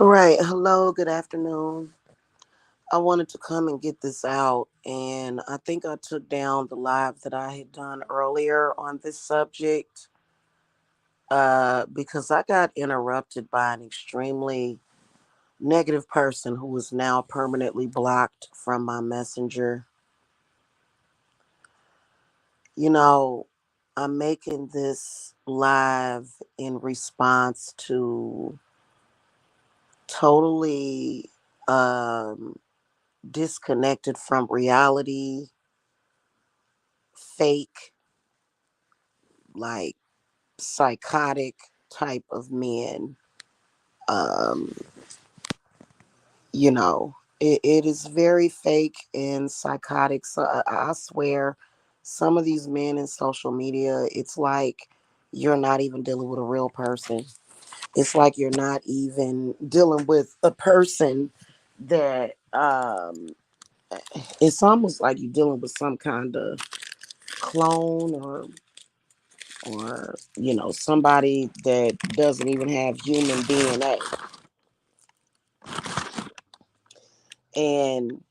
All right. Hello. Good afternoon. I wanted to come and get this out, and I think I took down the live that I had done earlier on this subject because I got interrupted by an extremely negative person who is now permanently blocked from my messenger. You know, I'm making this live in response to totally um, disconnected from reality, fake, like psychotic type of men. Um, it is very fake and psychotic. So I swear, some of these men in social media, it's like you're not even dealing with a real person. It's like you're not even dealing with a person that it's almost like you're dealing with some kind of clone or somebody that doesn't even have human DNA. And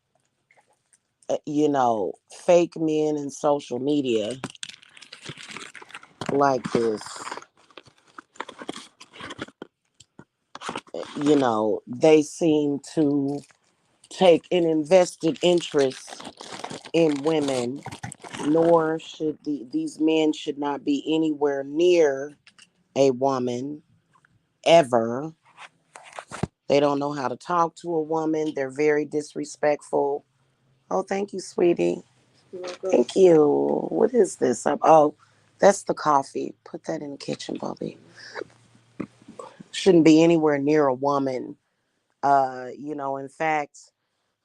fake men in social media like this, they seem to take an invested interest in women, nor should these men should not be anywhere near a woman ever. They don't know how to talk to a woman. They're very disrespectful. Oh, thank you, sweetie. Thank you. What is this? Oh, that's the coffee. Put that in the kitchen, Bubby. Shouldn't be anywhere near a woman. In fact,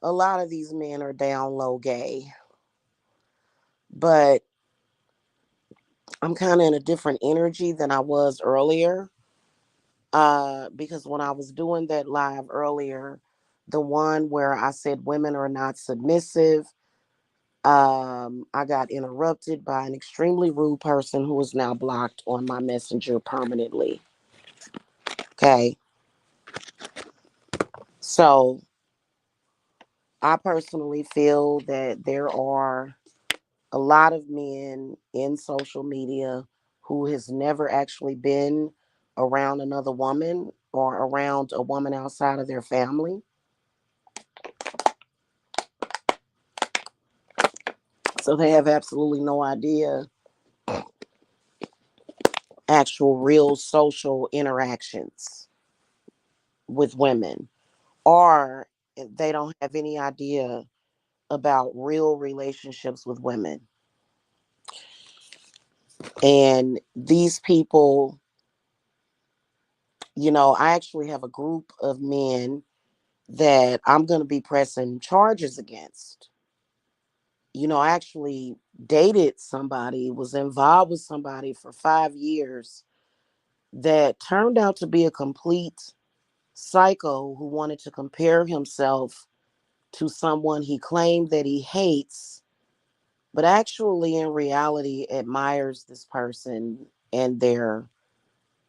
a lot of these men are down low gay. But I'm kind of in a different energy than I was earlier. Because when I was doing that live earlier, the one where I said women are not submissive, I got interrupted by an extremely rude person who is now blocked on my messenger permanently. Okay. So I personally feel that there are a lot of men in social media who has never actually been around another woman or around a woman outside of their family. So they have absolutely no idea actual real social interactions with women, or they don't have any idea about real relationships with women. And these people, I actually have a group of men that I'm going to be pressing charges against. I actually dated somebody, was involved with somebody for 5 years that turned out to be a complete psycho who wanted to compare himself to someone he claimed that he hates, but actually in reality admires this person and their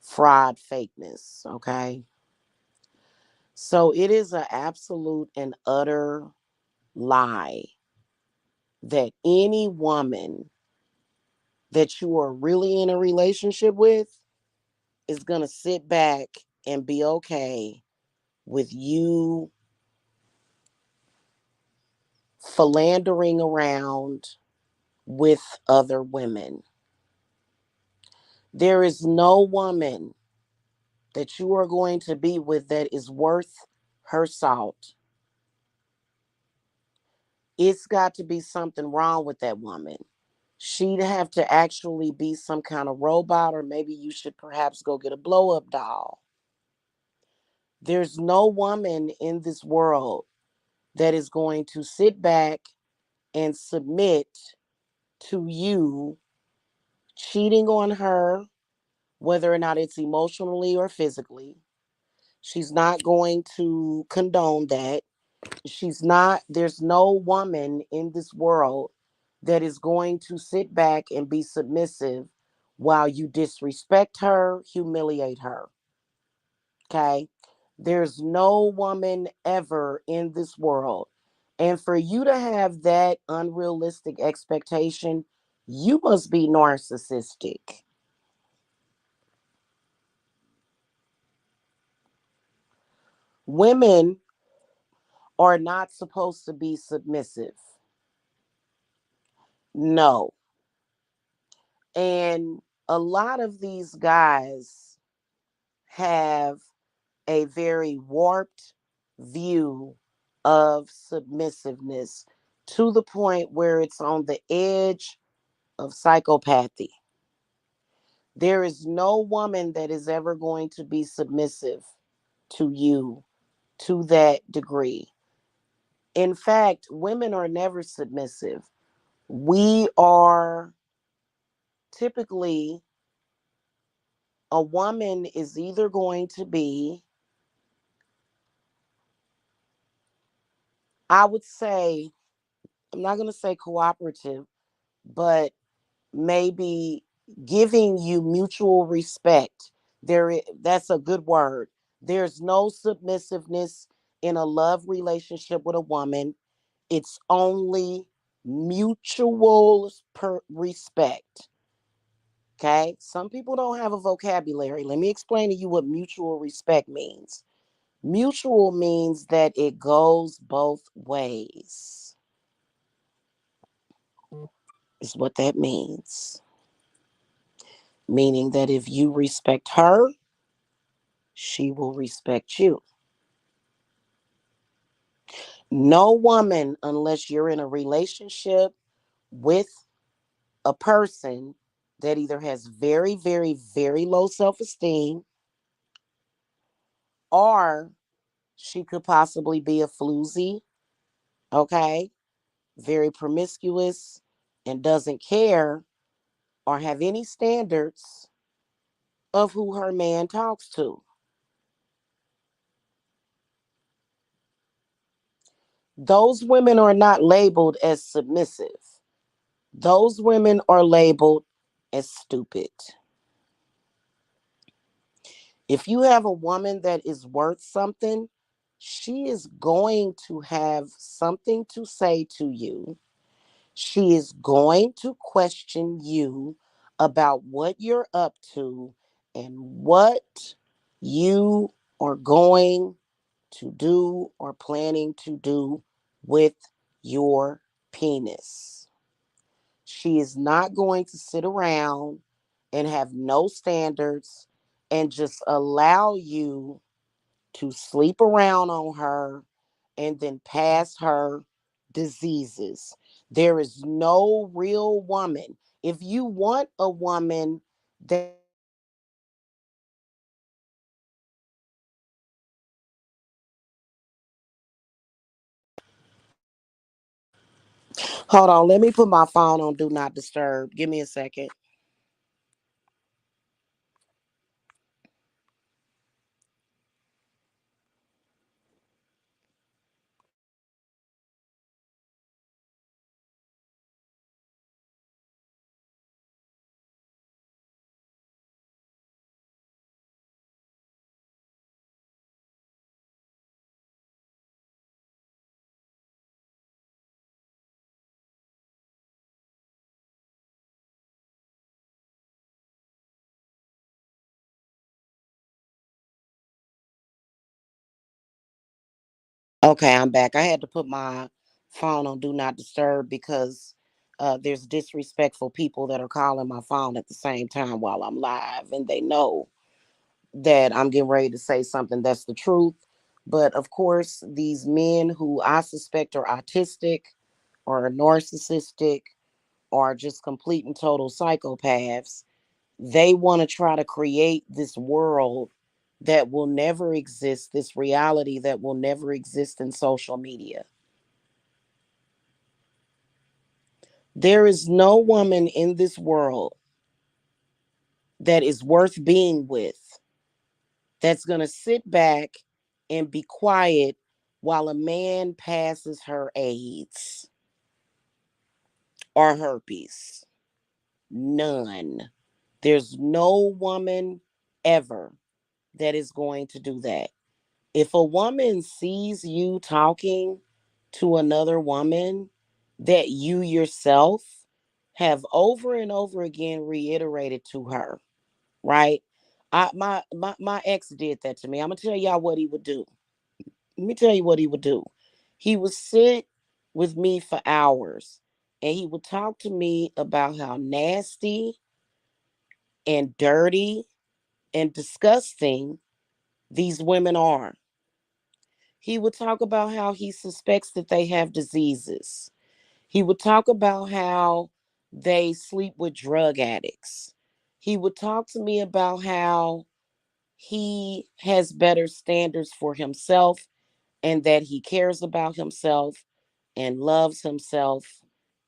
fraud fakeness. Okay. So it is an absolute and utter lie that any woman that you are really in a relationship with is going to sit back and be okay with you philandering around with other women. There is no woman that you are going to be with that is worth her salt. It's got to be something wrong with that woman. She'd have to actually be some kind of robot, or maybe you should perhaps go get a blow up doll. There's no woman in this world that is going to sit back and submit to you cheating on her, whether or not it's emotionally or physically. She's not going to condone that. There's no woman in this world that is going to sit back and be submissive while you disrespect her, humiliate her. Okay. There's no woman ever in this world. And for you to have that unrealistic expectation, you must be narcissistic. Women are not supposed to be submissive. No. And a lot of these guys have a very warped view of submissiveness to the point where it's on the edge of psychopathy. There is no woman that is ever going to be submissive to you to that degree. In fact, women are never submissive. We are typically, a woman is either going to be, I would say, I'm not going to say cooperative, but maybe giving you mutual respect. That's a good word. There's no submissiveness in a love relationship with a woman. It's only mutual respect. Okay? Some people don't have a vocabulary. Let me explain to you what mutual respect means. Mutual means that it goes both ways. Is what that means. Meaning that if you respect her, she will respect you. No woman, unless you're in a relationship with a person that either has very, very, very low self esteem, or she could possibly be a floozy, okay, very promiscuous, and doesn't care or have any standards of who her man talks to. Those women are not labeled as submissive. Those women are labeled as stupid. If you have a woman that is worth something, she is going to have something to say to you. She is going to question you about what you're up to and what you are going to do or planning to do with your penis. She is not going to sit around and have no standards and just allow you to sleep around on her and then pass her diseases. There is no real woman. If you want a woman that Hold on, let me put my phone on do not disturb. Give me a second. Okay, I'm back. I had to put my phone on do not disturb because there's disrespectful people that are calling my phone at the same time while I'm live, and they know that I'm getting ready to say something that's the truth. But of course, these men who I suspect are autistic or narcissistic or just complete and total psychopaths, they want to try to create this world that will never exist, this reality that will never exist in social media. There is no woman in this world that is worth being with that's going to sit back and be quiet while a man passes her AIDS or herpes. None. There's no woman ever that is going to do that. If a woman sees you talking to another woman that you yourself have over and over again reiterated to her, right? My ex did that to me. I'm gonna tell y'all what he would do. Let me tell you what he would do. He would sit with me for hours and he would talk to me about how nasty and dirty and disgusting these women are. He would talk about how he suspects that they have diseases. He would talk about how they sleep with drug addicts. He would talk to me about how he has better standards for himself and that he cares about himself and loves himself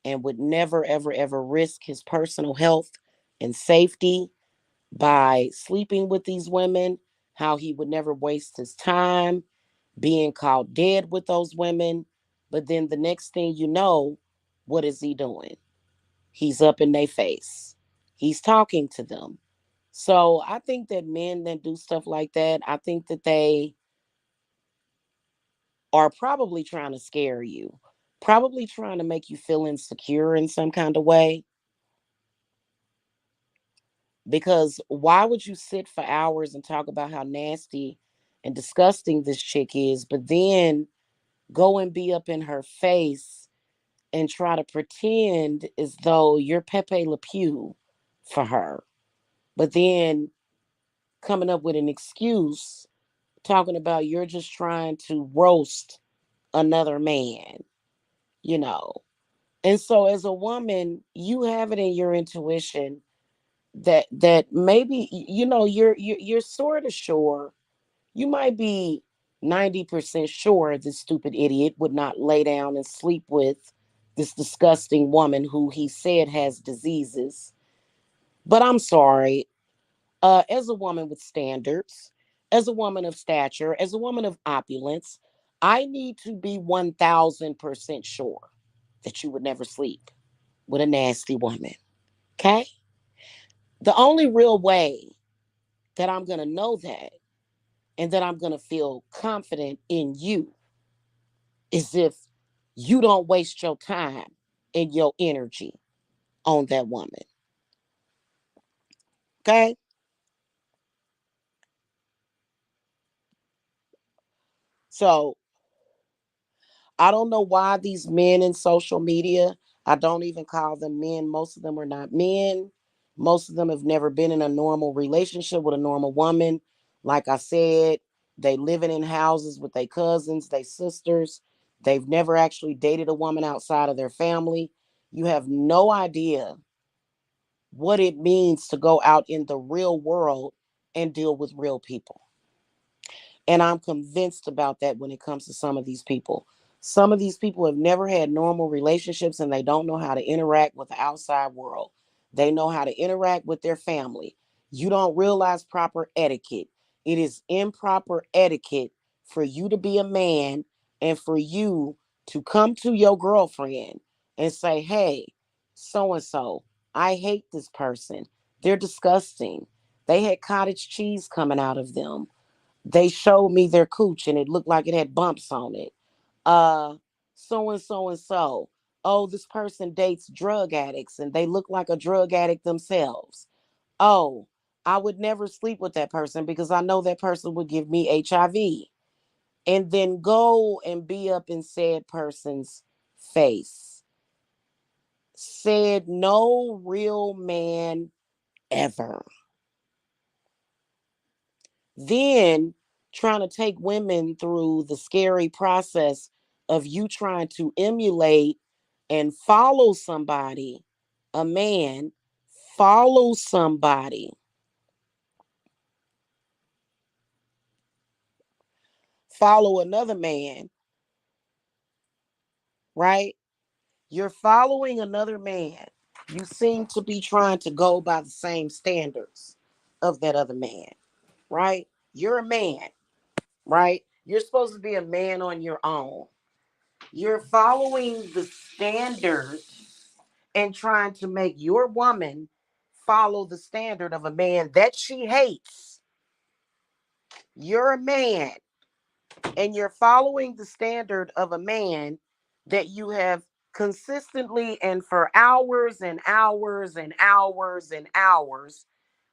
and would never, ever, ever risk his personal health and safety by sleeping with these women, how he would never waste his time being caught dead with those women. But then the next thing you know, what is he doing? He's up in their face. He's talking to them. So I think that men that do stuff like that, I think that they are probably trying to scare you, probably trying to make you feel insecure in some kind of way. Because why would you sit for hours and talk about how nasty and disgusting this chick is, but then go and be up in her face and try to pretend as though you're Pepe Le Pew for her, but then coming up with an excuse talking about you're just trying to roast another man, you know. And so as a woman, you have it in your intuition that maybe you're sort of sure. You might be 90% sure this stupid idiot would not lay down and sleep with this disgusting woman who he said has diseases. But I'm sorry, as a woman with standards, as a woman of stature, as a woman of opulence, I need to be 1000% sure that you would never sleep with a nasty woman. Okay? The only real way that I'm going to know that and that I'm going to feel confident in you is if you don't waste your time and your energy on that woman. Okay? So I don't know why these men in social media, I don't even call them men. Most of them are not men. Most of them have never been in a normal relationship with a normal woman. Like I said, they living in houses with their cousins, their sisters. They've never actually dated a woman outside of their family. You have no idea what it means to go out in the real world and deal with real people. And I'm convinced about that when it comes to some of these people. Some of these people have never had normal relationships and they don't know how to interact with the outside world. They know how to interact with their family. You don't realize proper etiquette. It is improper etiquette for you to be a man and for you to come to your girlfriend and say, hey, so and so, I hate this person. They're disgusting. They had cottage cheese coming out of them. They showed me their cooch and it looked like it had bumps on it. Uh, so and so and so. Oh, this person dates drug addicts and they look like a drug addict themselves. Oh, I would never sleep with that person because I know that person would give me HIV. And then go and be up in said person's face. Said no real man ever. Then trying to take women through the scary process of you trying to emulate and follow somebody, a man, follow somebody, follow another man, right? You're following another man. You seem to be trying to go by the same standards of that other man, right? You're a man, right? You're supposed to be a man on your own. You're following the standard and trying to make your woman follow the standard of a man that she hates. You're a man. and you're following the standard of a man that you have consistently and for hours and hours and hours and hours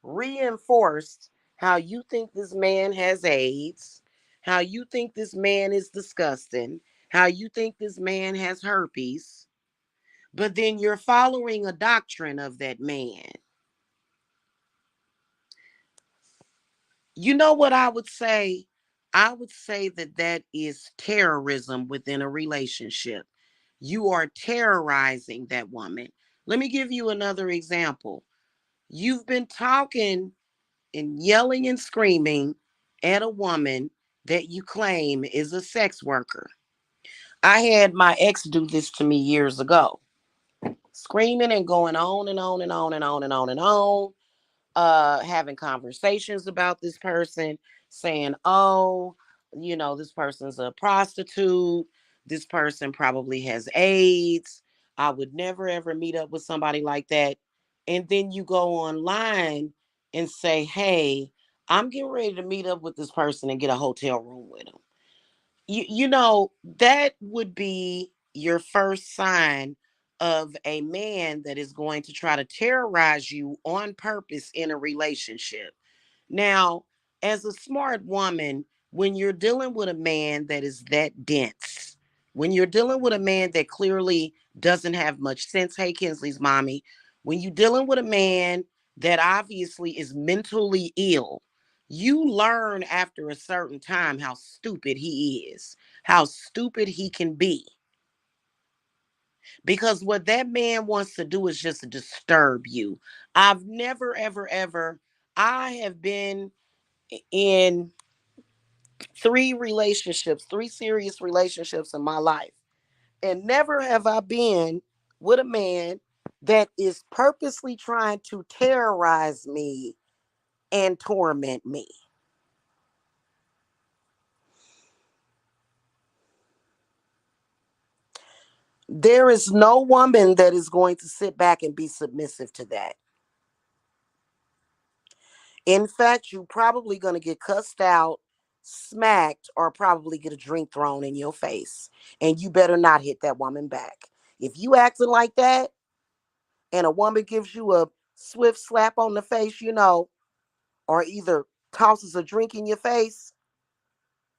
reinforced how you think this man has AIDS, how you think this man is disgusting, how you think this man has herpes, but then you're following a doctrine of that man. You know what I would say? I would say that that is terrorism within a relationship. You are terrorizing that woman. Let me give you another example. You've been talking and yelling and screaming at a woman that you claim is a sex worker. I had my ex do this to me years ago, screaming and going on and on and on and on and on and on, having conversations about this person, saying, oh, this person's a prostitute, this person probably has AIDS, I would never ever meet up with somebody like that. And then you go online and say, hey, I'm getting ready to meet up with this person and get a hotel room with them. That would be your first sign of a man that is going to try to terrorize you on purpose in a relationship. Now, as a smart woman, when you're dealing with a man that is that dense, when you're dealing with a man that clearly doesn't have much sense, hey, Kinsley's mommy, when you're dealing with a man that obviously is mentally ill, you learn after a certain time how stupid he is, how stupid he can be. Because what that man wants to do is just disturb you. I've never, ever, ever, I have been in three serious relationships in my life. And never have I been with a man that is purposely trying to terrorize me and torment me. There is no woman that is going to sit back and be submissive to that. In fact, you're probably going to get cussed out, smacked, or probably get a drink thrown in your face. And you better not hit that woman back. If you acting like that and a woman gives you a swift slap on the face, or either tosses a drink in your face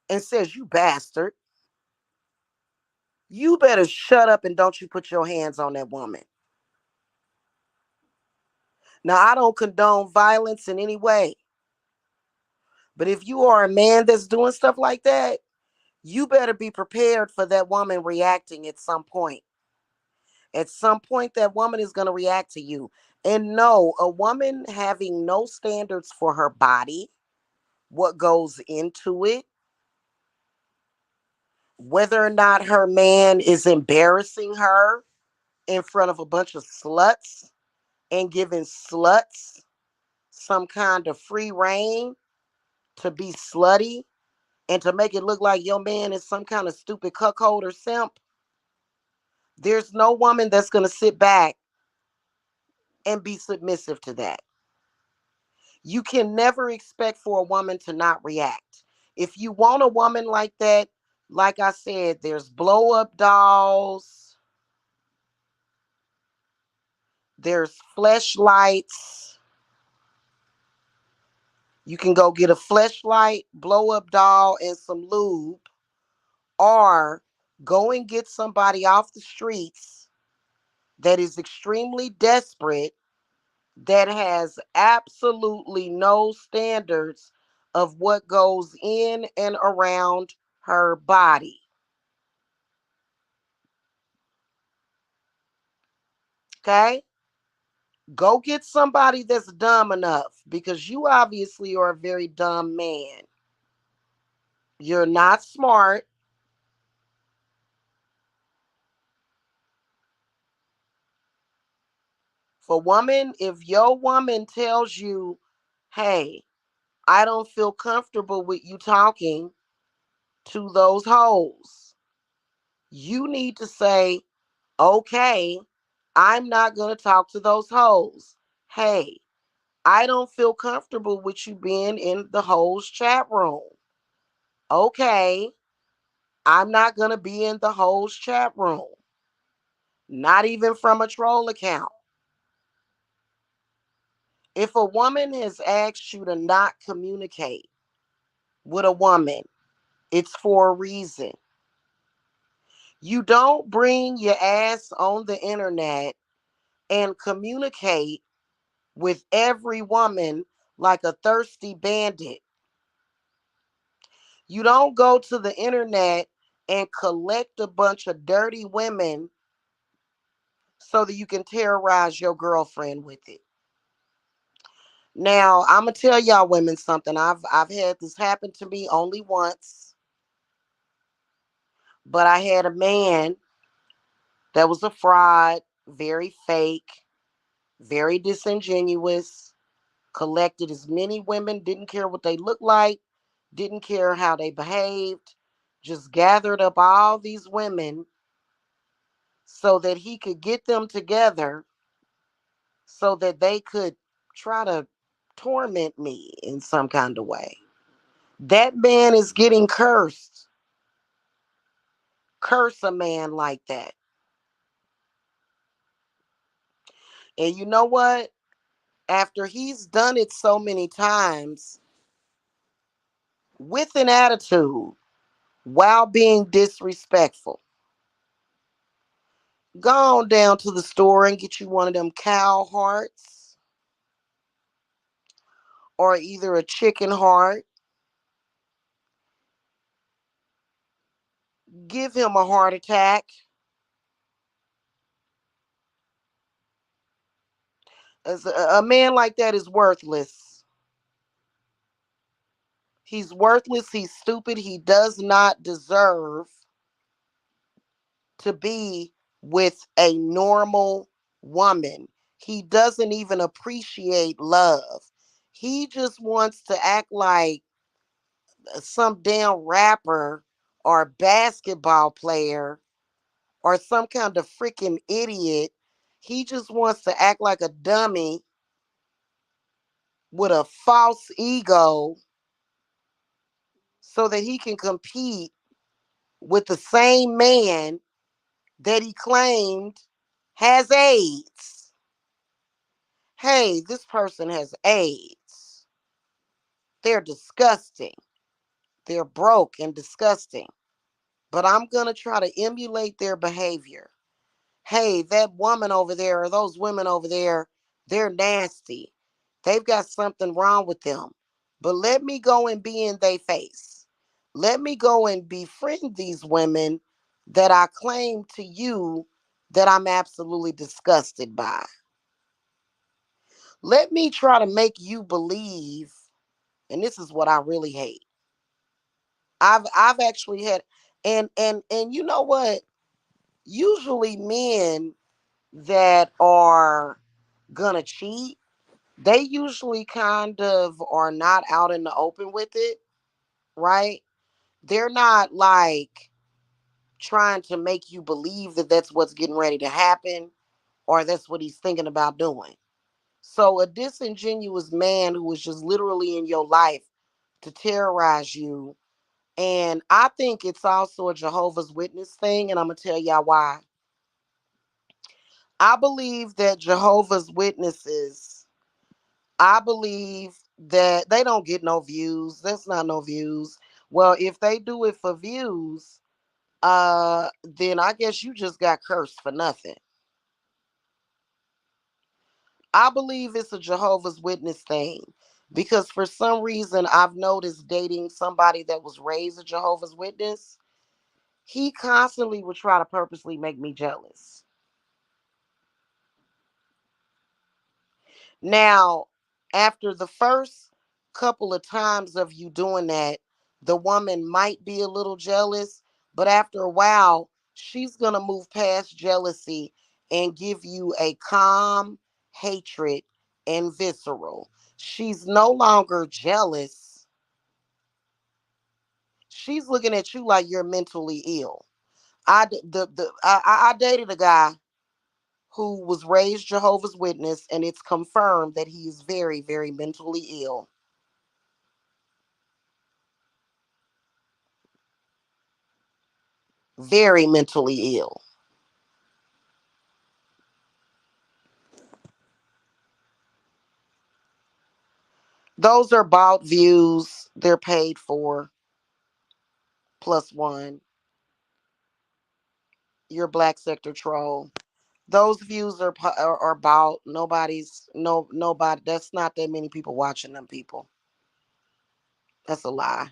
and says, you bastard, you better shut up and don't you put your hands on that woman. Now, I don't condone violence in any way, but if you are a man that's doing stuff like that, you better be prepared for that woman reacting at some point. At some point, that woman is going to react to you. And no, a woman having no standards for her body, what goes into it, whether or not her man is embarrassing her in front of a bunch of sluts and giving sluts some kind of free reign to be slutty and to make it look like your man is some kind of stupid cuckold or simp. There's no woman that's going to sit back and be submissive to that. You can never expect for a woman to not react. If you want a woman like that, like I said, there's blow up dolls, there's fleshlights. You can go get a fleshlight, blow up doll, and some lube, or go and get somebody off the streets that is extremely desperate, that has absolutely no standards of what goes in and around her body. Okay? Go get somebody that's dumb enough, because you obviously are a very dumb man. You're not smart. For woman, if your woman tells you, hey, I don't feel comfortable with you talking to those hoes, you need to say, okay, I'm not going to talk to those hoes. Hey, I don't feel comfortable with you being in the hoes chat room. Okay, I'm not going to be in the hoes chat room, not even from a troll account. If a woman has asked you to not communicate with a woman, it's for a reason. You don't bring your ass on the internet and communicate with every woman like a thirsty bandit. You don't go to the internet and collect a bunch of dirty women so that you can terrorize your girlfriend with it. Now, I'm gonna tell y'all women something. I've had this happen to me only once, but I had a man that was a fraud, very fake, very disingenuous, collected as many women, didn't care what they looked like, didn't care how they behaved, just gathered up all these women so that he could get them together so that they could try to torment me in some kind of way. That man is getting cursed. Curse a man like that. And you know what? After he's done it so many times with an attitude while being disrespectful, go on down to the store and get you one of them cow hearts or either a chicken heart. Give him a heart attack. As a man like that is worthless. He's worthless. He's stupid. He does not deserve to be with a normal woman. He doesn't even appreciate love. He just wants to act like some damn rapper or basketball player or some kind of freaking idiot. He just wants to act like a dummy with a false ego so that he can compete with the same man that he claimed has AIDS. Hey, this person has AIDS. They're disgusting. They're broke and disgusting. But I'm going to try to emulate their behavior. Hey, that woman over there or those women over there, they're nasty. They've got something wrong with them. But let me go and be in their face. Let me go and befriend these women that I claim to you that I'm absolutely disgusted by. Let me try to make you believe, and this is what I really hate. I've actually had and you know what? Usually men that are gonna cheat, they usually kind of are not out in the open with it, right? They're not like trying to make you believe that that's what's getting ready to happen or that's what he's thinking about doing. So a disingenuous man who is just literally in your life to terrorize you. And I think it's also a Jehovah's Witness thing, and I'm gonna tell y'all why. I believe that Jehovah's Witnesses, I believe that they don't get no views. That's not no views. Well, if they do it for views, then I guess you just got cursed for nothing. I believe it's a Jehovah's Witness thing because for some reason I've noticed dating somebody that was raised a Jehovah's Witness, he constantly would try to purposely make me jealous. Now, after the first couple of times of you doing that, the woman might be a little jealous, but after a while, she's going to move past jealousy and give you a calm hatred and visceral. She's no longer jealous. She's looking at you like you're mentally ill. I dated a guy who was raised Jehovah's Witness, and it's confirmed that he is very, very mentally ill. Very mentally ill. Those are bought views. They're paid for plus one. Your black sector troll. Those views are bought. Nobody. That's not that many people watching them people. That's a lie.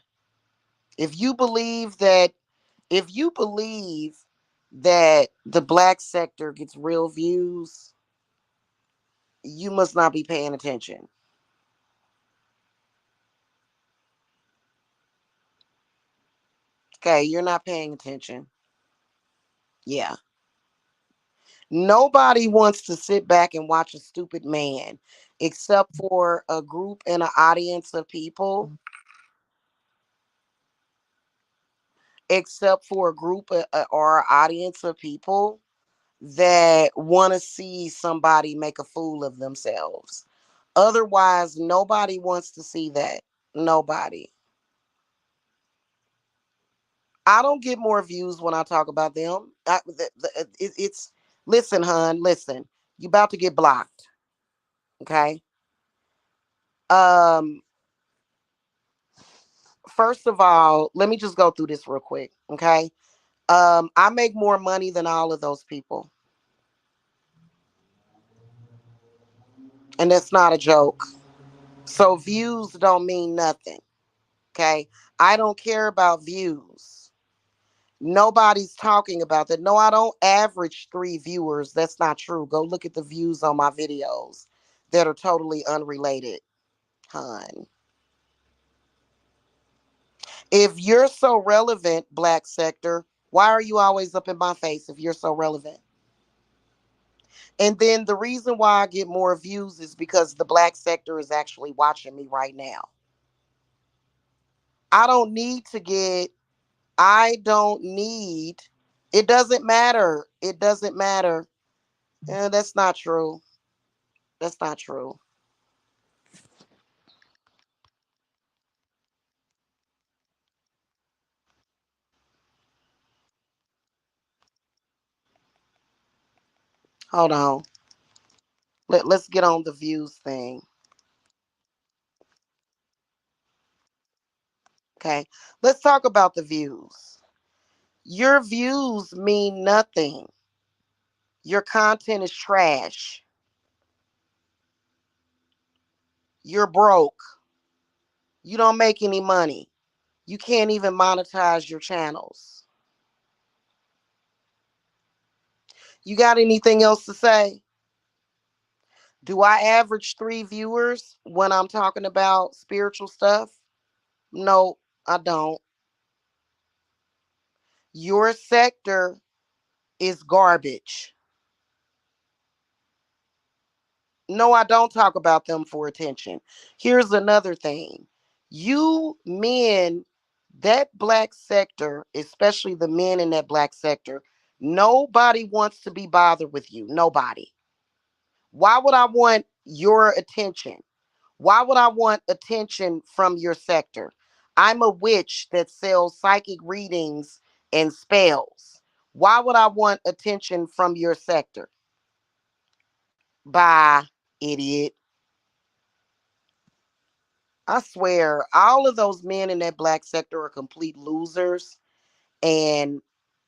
If you believe that, if you believe that the black sector gets real views, you must not be paying attention. Okay, you're not paying attention. Yeah. Nobody wants to sit back and watch a stupid man, except for a group and an audience of people, except for a group or an audience of people that want to see somebody make a fool of themselves. Otherwise, nobody wants to see that. Nobody. I don't get more views when I talk about them. It's listen, hun, listen. You about to get blocked, okay? Um, First of all, let me just go through this real quick, okay? I make more money than all of those people, and that's not a joke. So views don't mean nothing, okay? I don't care about views. Nobody's talking about that. No, I don't average 3 viewers. That's not true. Go look at the views on my videos that are totally unrelated, hon. If you're so relevant, black sector, why are you always up in my face if you're so relevant? And then the reason why I get more views is because the black sector is actually watching me right now. I don't need to get, I don't need, it doesn't matter. It doesn't matter. That's not true. That's not true. Hold on. Let's get on the views thing. Okay. Let's talk about the views. Your views mean nothing. Your content is trash. You're broke. You don't make any money. You can't even monetize your channels. You got anything else to say? Do I average 3 viewers when I'm talking about spiritual stuff? No, I don't. Your sector is garbage. No, I don't talk about them for attention. Here's another thing. You men, that black sector, especially the men in that black sector, nobody wants to be bothered with you. Nobody. Why would I want your attention? Why would I want attention from your sector? I'm a witch that sells psychic readings and spells. Why would I want attention from your sector? Bye, idiot. I swear, all of those men in that black sector are complete losers. And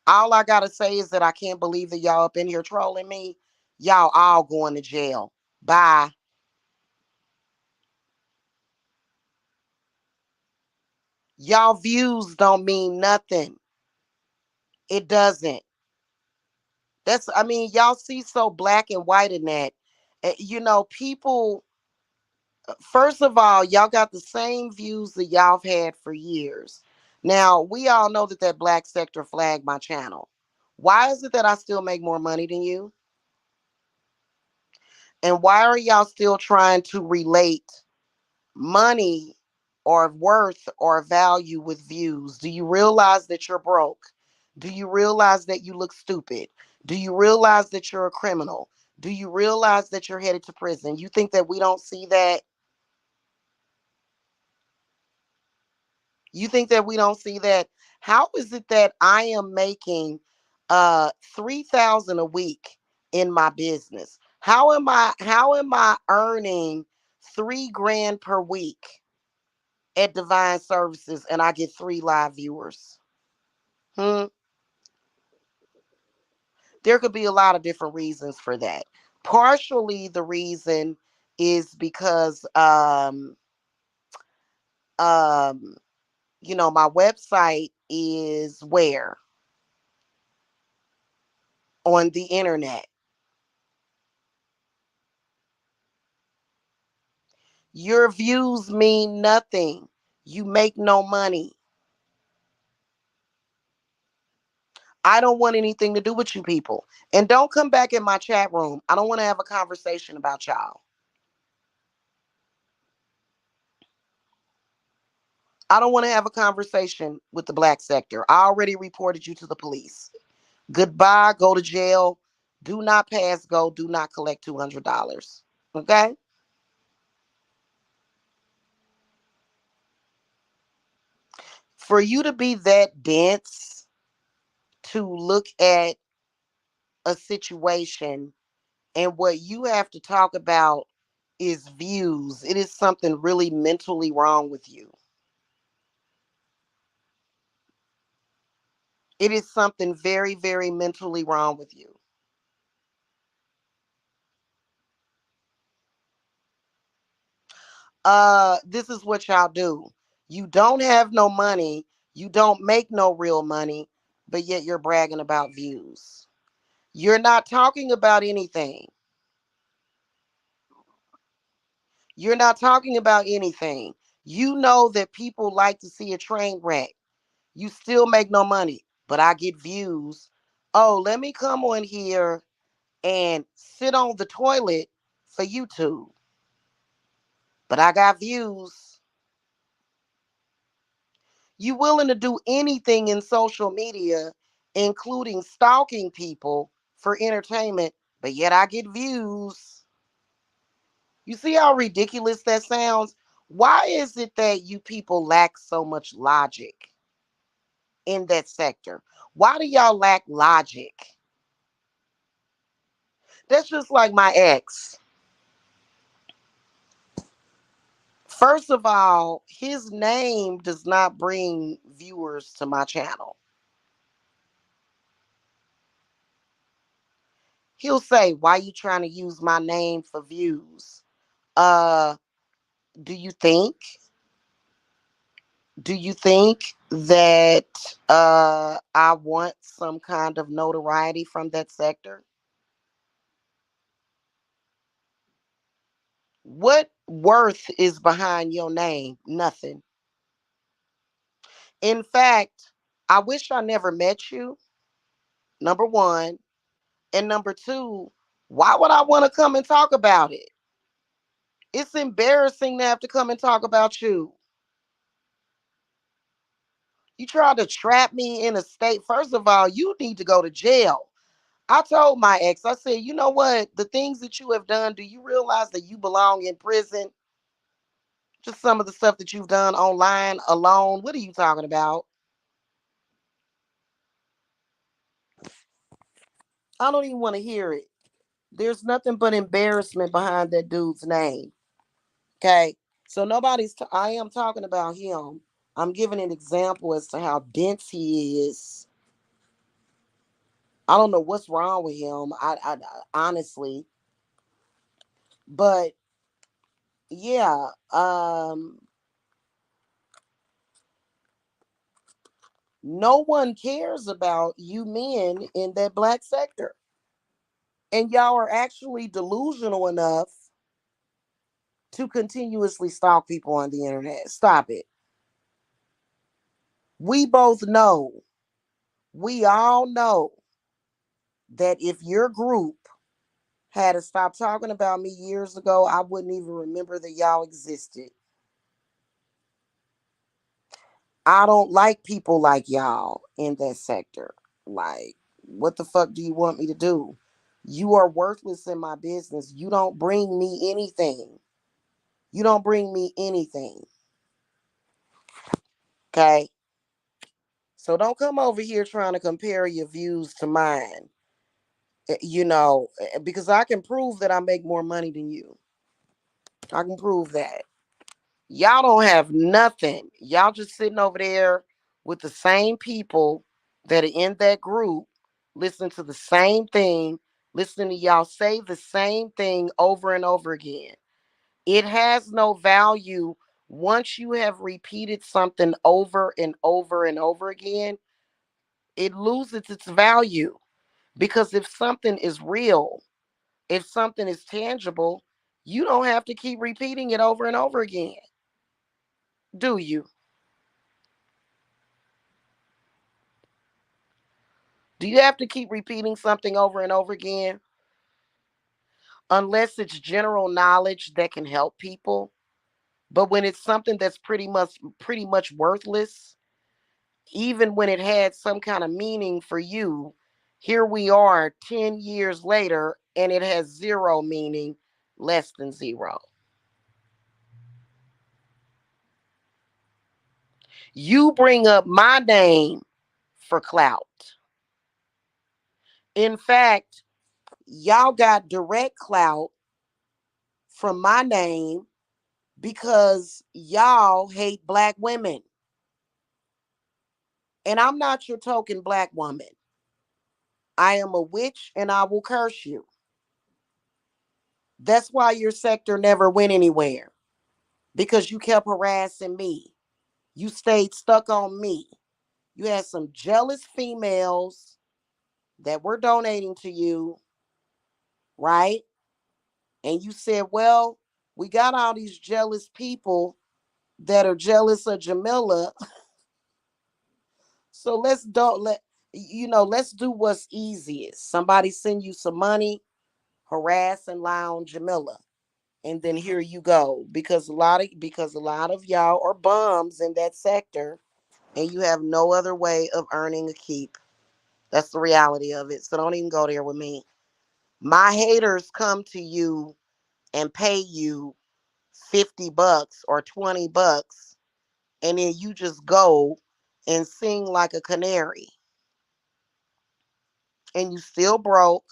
all I gotta say is that I can't believe that y'all up in here trolling me. Y'all all going to jail. Bye. Y'all views don't mean nothing. It doesn't. That's, I mean, y'all see so black and white in that. People, first of all, y'all got the same views that y'all have had for years. Now, we all know that that black sector flagged my channel. Why is it that I still make more money than you? And why are y'all still trying to relate money or worth or value with views? Do you realize that you're broke? Do you realize that you look stupid? Do you realize that you're a criminal? Do you realize that you're headed to prison? You think that we don't see that? You think that we don't see that? How is it that I am making 3,000 a week in my business? How am I earning 3 grand per week at Divine Services and I get 3 live viewers? Hmm. There could be a lot of different reasons for that. Partially the reason is because um my website is where on the internet. Your views mean nothing. You make no money. I don't want anything to do with you people. And don't come back in my chat room. I don't want to have a conversation about y'all. I don't want to have a conversation with the black sector. I already reported you to the police. Goodbye, go to jail. Do not pass go. Do not collect $200. Okay? For you to be that dense to look at a situation and what you have to talk about is views, it is something really mentally wrong with you. It is something very, very mentally wrong with you. This is what y'all do. You don't have no money, you don't make no real money, but yet you're bragging about views. You're not talking about anything. You're not talking about anything. You know that people like to see a train wreck. You still make no money, but I get views. Oh, let me come on here and sit on the toilet for YouTube, but I got views. You willing to do anything in social media, including stalking people for entertainment, but yet I get views. You see how ridiculous that sounds? Why is it that you people lack so much logic in that sector? Why do y'all lack logic? That's just like my ex. First of all, his name does not bring viewers to my channel. He'll say, "Why you trying to use my name for views?" Uh, do you think that I want some kind of notoriety from that sector? What worth is behind your name? Nothing. In fact, I wish I never met you. Number one. And number two, why would I want to come and talk about it? It's embarrassing to have to come and talk about you. You tried to trap me in a state. First of all, you need to go to jail. I told my ex, I said, you know what? The things that you have done, do you realize that you belong in prison? Just some of the stuff that you've done online alone. What are you talking about? I don't even want to hear it. There's nothing but embarrassment behind that dude's name. Okay. So I am talking about him. I'm giving an example as to how dense he is. I don't know what's wrong with him. Honestly, but yeah, no one cares about you men in that black sector. And y'all are actually delusional enough to continuously stalk people on the internet. Stop it. We both know, we all know that if your group had to stop talking about me years ago, I wouldn't even remember that y'all existed. I don't like people like y'all in that sector. Like, what the fuck do you want me to do? You are worthless in my business. You don't bring me anything. You don't bring me anything. Okay. So don't come over here trying to compare your views to mine. You know, because I can prove that I make more money than you. I can prove that. Y'all don't have nothing. Y'all just sitting over there with the same people that are in that group, listening to the same thing, listening to y'all say the same thing over and over again. It has no value once you have repeated something over and over and over again. It loses its value because if something is real, if something is tangible, you don't have to keep repeating it over and over again, do you? Do you have to keep repeating something over and over again? Unless it's general knowledge that can help people. But when it's something that's pretty much worthless, even when it had some kind of meaning for you, here we are 10 years later and it has zero meaning, less than zero. You bring up my name for clout. In fact, y'all got direct clout from my name because y'all hate black women. And I'm not your token black woman. I am a witch and I will curse you. That's why your sector never went anywhere because you kept harassing me. You stayed stuck on me. You had some jealous females that were donating to you, right? And you said, well, we got all these jealous people that are jealous of Jamila. So let's don't let let's do what's easiest. Somebody send you some money, harass and lie on Jamila. And then here you go. Because a lot of y'all are bums in that sector and you have no other way of earning a keep. That's the reality of it. So don't even go there with me. My haters come to you and pay you $50 or $20, and then you just go and sing like a canary. And you still broke,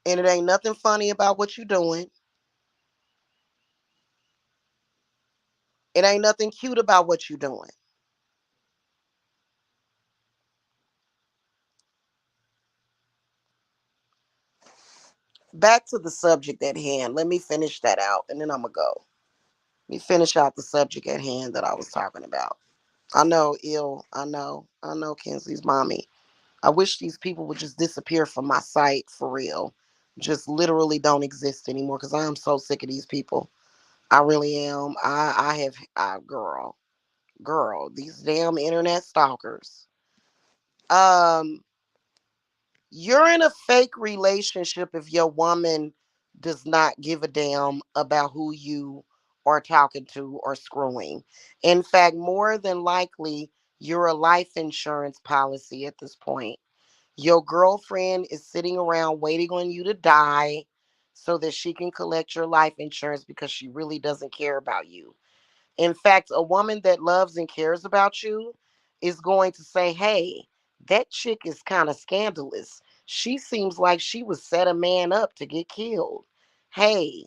and it ain't nothing funny about what you're doing. It ain't nothing cute about what you're doing. Back to the subject at hand. Let me finish that out and then I'm going to go. Let me finish out the subject at hand that I was talking about. I know, ill. I know. I know, Kenzie's mommy. I wish these people would just disappear from my site for real. Just literally don't exist anymore because I am so sick of these people. I really am. Girl, these damn internet stalkers. Um, you're in a fake relationship if your woman does not give a damn about who you are talking to or screwing. In fact, more than likely, you're a life insurance policy at this point. Your girlfriend is sitting around waiting on you to die so that she can collect your life insurance because she really doesn't care about you. In fact, a woman that loves and cares about you is going to say, hey, that chick is kind of scandalous. She seems like she would set a man up to get killed. Hey,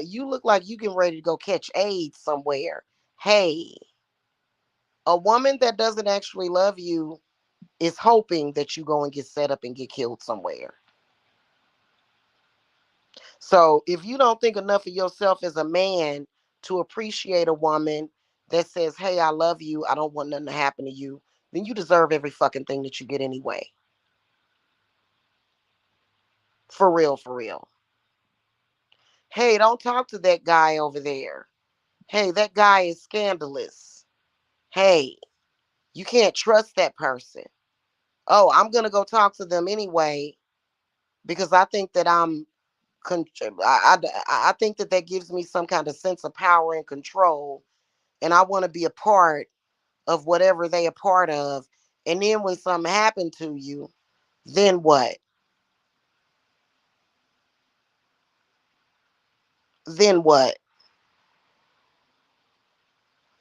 you look like you getting ready to go catch AIDS somewhere. Hey, a woman that doesn't actually love you is hoping that you go and get set up and get killed somewhere. So if you don't think enough of yourself as a man to appreciate a woman that says, hey, I love you, I don't want nothing to happen to you, then you deserve every fucking thing that you get anyway. For real, for real. Hey, don't talk to that guy over there. Hey, that guy is scandalous. Hey, you can't trust that person. Oh, I'm going to go talk to them anyway because I think that I think that that gives me some kind of sense of power and control, and I want to be a part of whatever they a part of. And then when something happened to you, then what? Then what?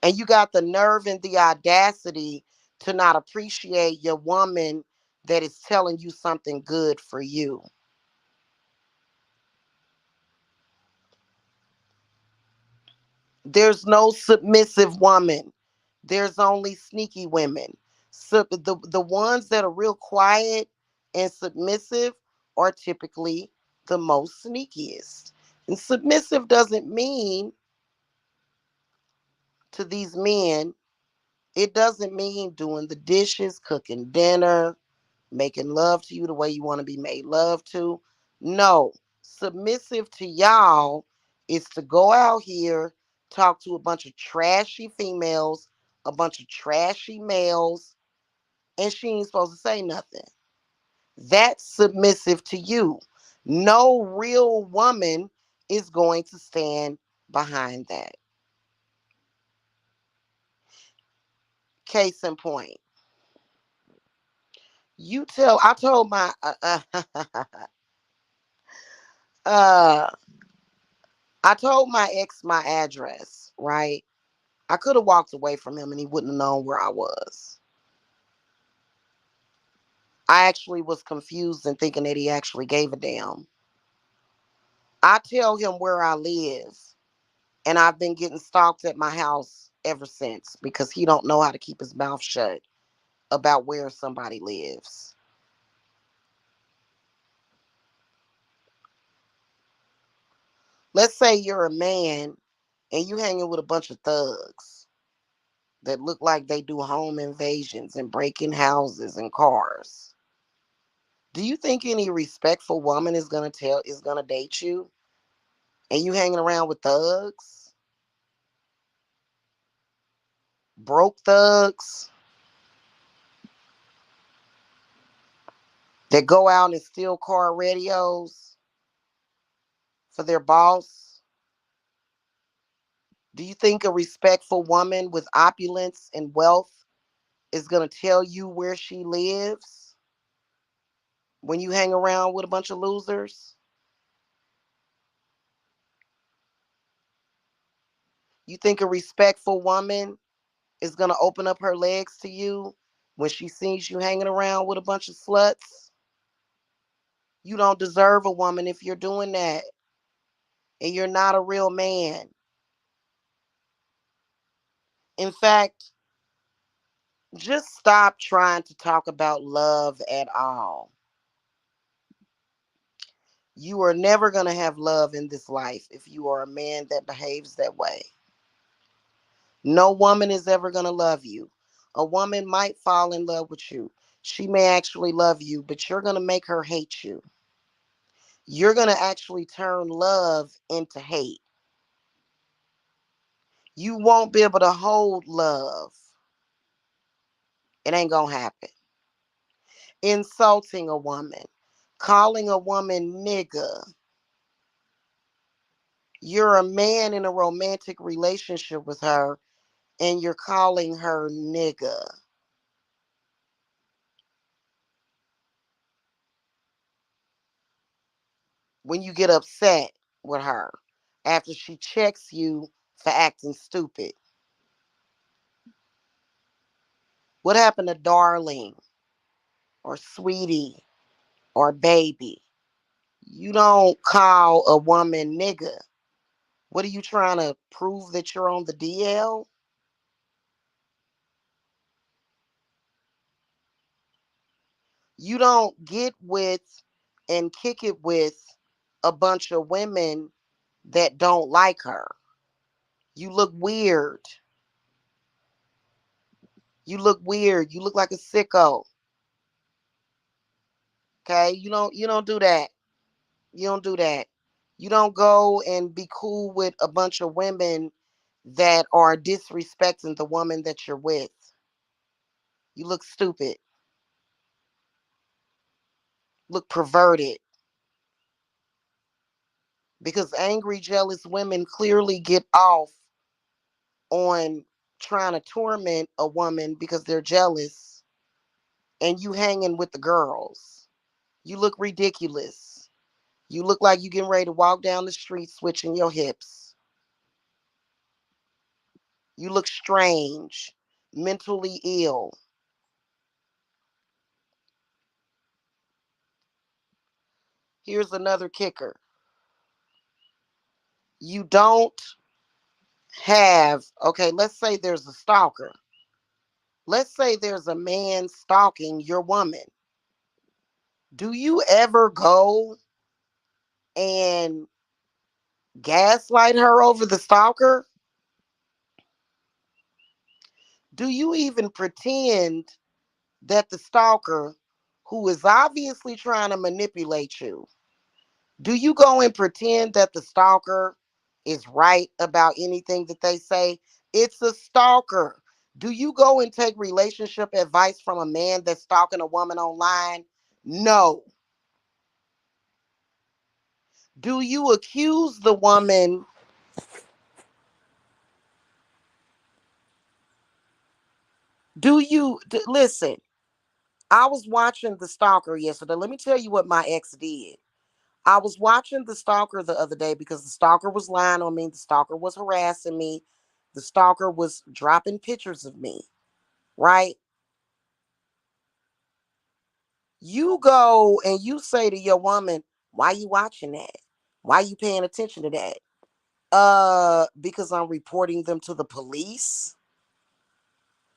And you got the nerve and the audacity to not appreciate your woman that is telling you something good for you. There's no submissive woman. There's only sneaky women. So the ones that are real quiet and submissive are typically the most sneakiest. And submissive doesn't mean to these men, it doesn't mean doing the dishes, cooking dinner, making love to you the way you want to be made love to. No, submissive to y'all is to go out here, talk to a bunch of trashy females, a bunch of trashy males, and she ain't supposed to say nothing. That's submissive to you. No real woman is going to stand behind that. Case in point, I told my, uh, I told my ex my address, right? I could have walked away from him and he wouldn't have known where I was. I actually was confused and thinking that he actually gave a damn. I tell him where I live, and I've been getting stalked at my house ever since because he don't know how to keep his mouth shut about where somebody lives. Let's say you're a man and you hanging with a bunch of thugs that look like they do home invasions and breaking houses and cars. Do you think any respectful woman is gonna date you? And you hanging around with thugs, broke thugs that go out and steal car radios for their boss? Do you think a respectful woman with opulence and wealth is going to tell you where she lives when you hang around with a bunch of losers? You think a respectful woman is going to open up her legs to you when she sees you hanging around with a bunch of sluts? You don't deserve a woman if you're doing that, and you're not a real man. In fact, just stop trying to talk about love at all. You are never going to have love in this life if you are a man that behaves that way. No woman is ever going to love you. A woman might fall in love with you. She may actually love you, but you're going to make her hate you. You're going to actually turn love into hate. You won't be able to hold love. It ain't going to happen. Insulting a woman, calling a woman nigga. You're a man in a romantic relationship with her and you're calling her nigga. When you get upset with her after she checks you for acting stupid. What happened to darling or sweetie or baby? You don't call a woman nigga. What are you trying to prove that you're on the DL? You don't get with and kick it with a bunch of women that don't like her. You look weird. You look weird. You look like a sicko. Okay? You don't do that. You don't do that. You don't go and be cool with a bunch of women that are disrespecting the woman that you're with. You look stupid. Look perverted. Because angry, jealous women clearly get off on trying to torment a woman because they're jealous and you hanging with the girls. You look ridiculous. You look like you getting ready to walk down the street switching your hips. You look strange, mentally ill. Here's another kicker. You don't have, okay, let's say there's a stalker. Let's say there's a man stalking your woman. Do you ever go and gaslight her over the stalker? Do you even pretend that the stalker, who is obviously trying to manipulate you, do you go and pretend that the stalker is right about anything that they say? It's a stalker. Do you go and take relationship advice from a man that's stalking a woman online? No. Do you accuse the woman? Listen? I was watching The Stalker yesterday. Let me tell you what my ex did. I was watching The Stalker the other day because the stalker was lying on me. The stalker was harassing me. The stalker was dropping pictures of me, right? You go and you say to your woman, why you watching that? Why you paying attention to that? Because I'm reporting them to the police.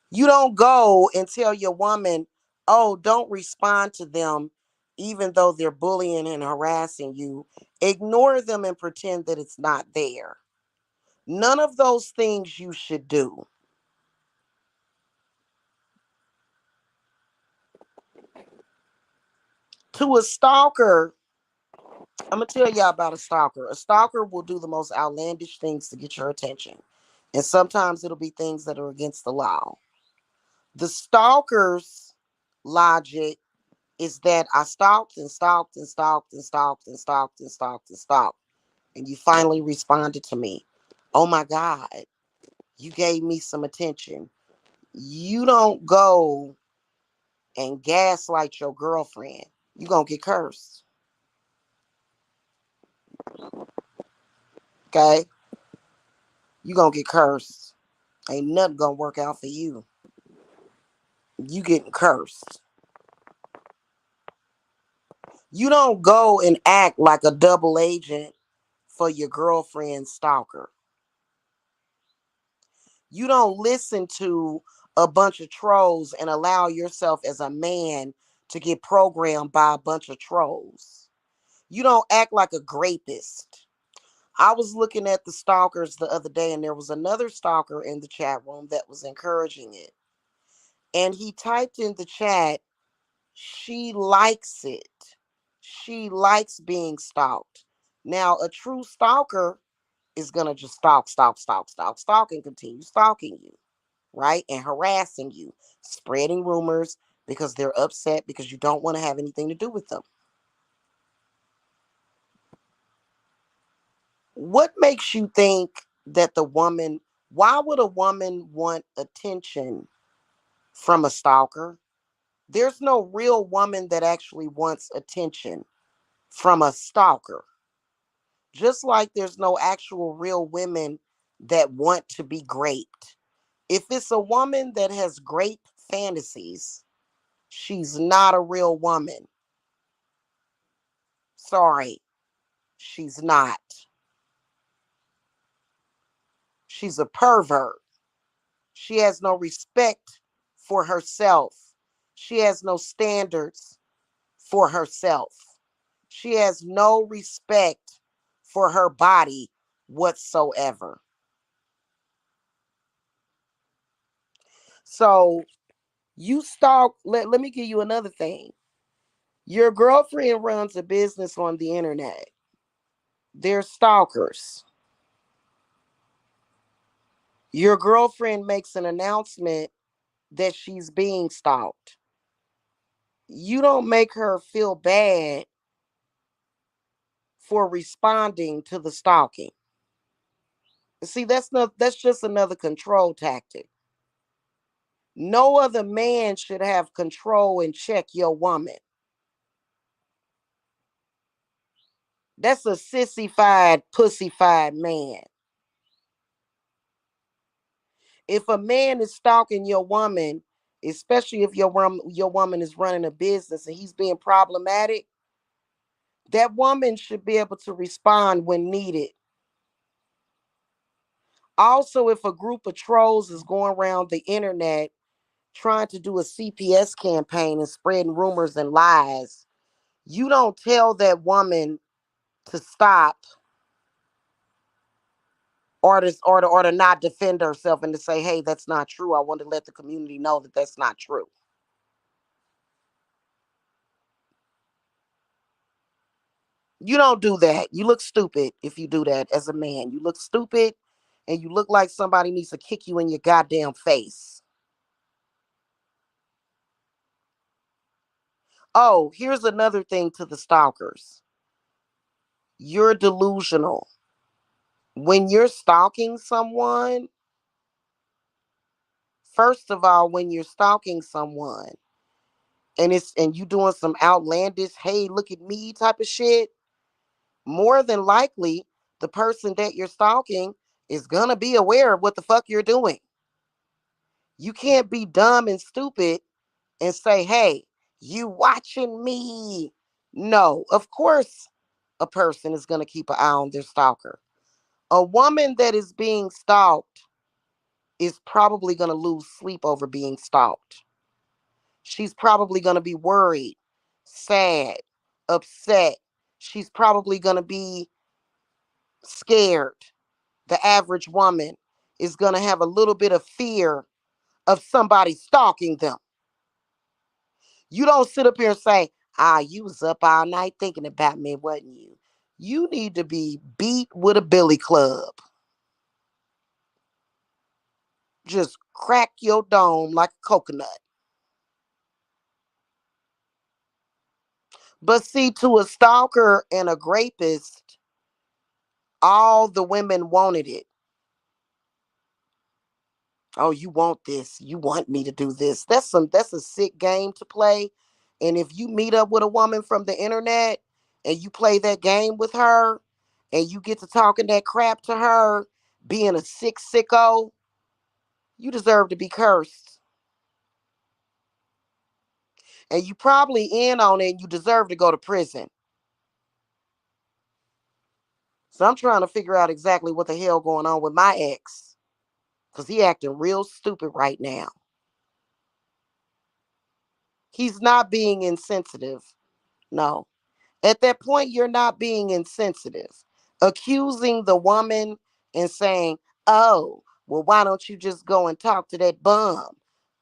You don't go and tell your woman, oh, don't respond to them, even though they're bullying and harassing you. Ignore them and pretend that it's not there. None of those things you should do. To a stalker, I'm going to tell y'all about a stalker. A stalker will do the most outlandish things to get your attention. And sometimes it'll be things that are against the law. The stalker's logic is that I stalked and stalked and stalked and stalked and stalked and stalked and stalked. And you finally responded to me. Oh my God, you gave me some attention. You don't go and gaslight your girlfriend. You gonna get cursed. Okay? You gonna get cursed. Ain't nothing gonna work out for you. You getting cursed. You don't go and act like a double agent for your girlfriend's stalker. You don't listen to a bunch of trolls and allow yourself as a man to get programmed by a bunch of trolls. You don't act like a grapist. I was looking at the stalkers the other day, and there was another stalker in the chat room that was encouraging it. And he typed in the chat, she likes it. She likes being stalked. Now, a true stalker is going to just stalk, stalk, stalk, stalk, stalk, and continue stalking you, right? And harassing you, spreading rumors because they're upset because you don't want to have anything to do with them. What makes you think that why would a woman want attention from a stalker? There's no real woman that actually wants attention from a stalker. Just like there's no actual real women that want to be raped. If it's a woman that has great fantasies, she's not a real woman. Sorry, she's not. She's a pervert. She has no respect for herself. She has no standards for herself. She has no respect for her body whatsoever. So you stalk, let me give you another thing. Your girlfriend runs a business on the internet. They're stalkers. Your girlfriend makes an announcement that she's being stalked. You don't make her feel bad for responding to the stalking. See, that's just another control tactic. No other man should have control and check your woman. That's a sissified, pussyfied man. If a man is stalking your woman, especially if your woman is running a business and he's being problematic, that woman should be able to respond when needed. Also, if a group of trolls is going around the internet trying to do a CPS campaign and spreading rumors and lies, you don't tell that woman to stop or to not defend herself and to say, hey, that's not true. I want to let the community know that that's not true. You don't do that. You look stupid if you do that as a man. You look stupid and you look like somebody needs to kick you in your goddamn face. Oh, here's another thing to the stalkers. You're delusional. When you're stalking someone, first of all, when you're stalking someone and you doing some outlandish, hey, look at me type of shit, more than likely the person that you're stalking is gonna be aware of what the fuck you're doing. You can't be dumb and stupid and say, hey, you watching me. No, of course a person is gonna keep an eye on their stalker. A woman that is being stalked is probably gonna lose sleep over being stalked. She's probably gonna be worried, sad, upset. She's probably gonna be scared. The average woman is going to have a little bit of fear of somebody stalking them. You don't sit up here and say, you was up all night thinking about me, wasn't you? You need to be beat with a billy club. Just crack your dome like a coconut. But see, to a stalker and a rapist, all the women wanted it. Oh, you want this. You want me to do this. That's a sick game to play. And if you meet up with a woman from the internet and you play that game with her and you get to talking that crap to her, being a sick sicko, you deserve to be cursed. And you probably in on it and you deserve to go to prison. So I'm trying to figure out exactly what the hell going on with my ex. Because he acting real stupid right now. He's not being insensitive. No. At that point, you're not being insensitive. Accusing the woman and saying, oh, well, why don't you just go and talk to that bum?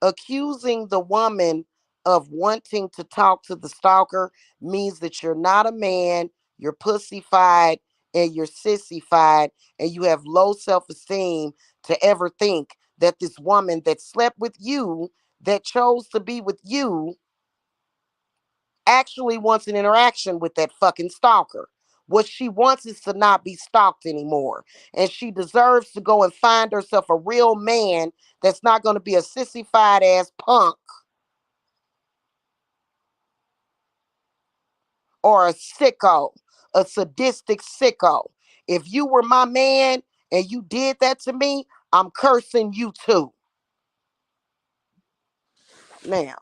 Accusing the woman of wanting to talk to the stalker means that you're not a man, you're pussyfied, and you're sissified, and you have low self esteem to ever think that this woman that slept with you, that chose to be with you, actually wants an interaction with that fucking stalker. What she wants is to not be stalked anymore. And she deserves to go and find herself a real man that's not going to be a sissified ass punk or a sicko, a sadistic sicko. If you were my man and you did that to me, I'm cursing you too. Now,